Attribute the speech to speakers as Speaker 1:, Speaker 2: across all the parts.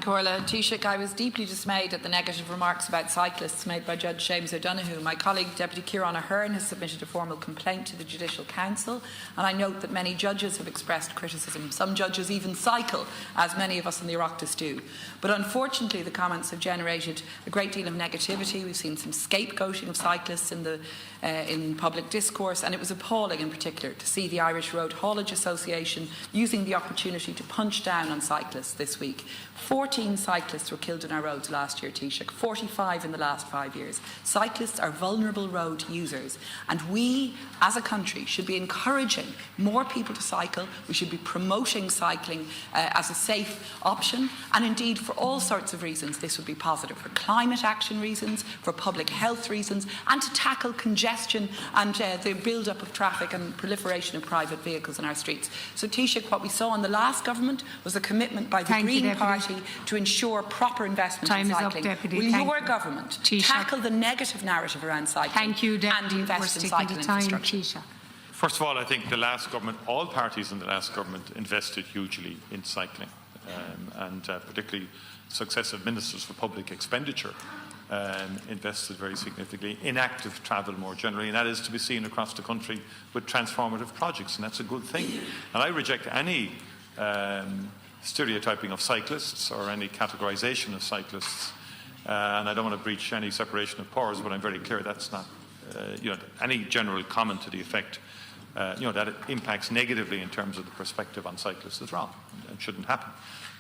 Speaker 1: Corla. Taoiseach, I was deeply dismayed at the negative remarks about cyclists made by Judge James O'Donoghue. My colleague, Deputy Ciarán Ahern, has submitted a formal complaint to the Judicial Council, and I note that many judges have expressed criticism. Some judges even cycle, as many of us in the Oireachtas do. But unfortunately, the comments have generated a great deal of negativity. We've seen some scapegoating of cyclists in public discourse, and it was appalling in particular to see the Irish Road Haulage Association using the opportunity to punch down on cyclists this week. 14 cyclists were killed on our roads last year, Taoiseach, 45 in the last 5 years. Cyclists are vulnerable road users, and we as a country should be encouraging more people to cycle. We should be promoting cycling as a safe option, and indeed for all sorts of reasons this would be positive, for climate action reasons, for public health reasons, and to tackle congestion and the build-up of traffic and proliferation of private vehicles in our streets. So Taoiseach, what we saw in the last government was a commitment by the Green Party to ensure proper investment in cycling. Will your government tackle the negative narrative around cycling and invest in cycling infrastructure?
Speaker 2: First of all, I think the last government, all parties in the last government invested hugely in cycling, and particularly successive ministers for public expenditure invested very significantly in active travel more generally, and that is to be seen across the country with transformative projects, and that's a good thing. And I reject any stereotyping of cyclists or any categorisation of cyclists, and I don't want to breach any separation of powers, but I'm very clear that's not any general comment to the effect that it impacts negatively in terms of the perspective on cyclists is wrong and shouldn't happen.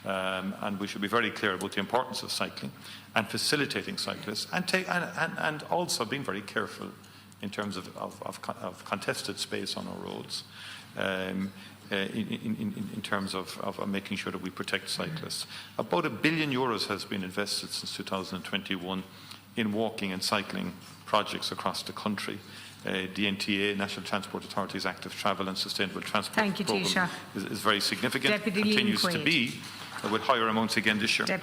Speaker 2: And we should be very clear about the importance of cycling and facilitating cyclists, and also being very careful in terms of contested space on our roads, in terms of making sure that we protect cyclists. About €1 billion has been invested since 2021 in walking and cycling projects across the country. The NTA, National Transport Authority's Active Travel and Sustainable Transport Programme is very significant, continues to be, with higher amounts again this year.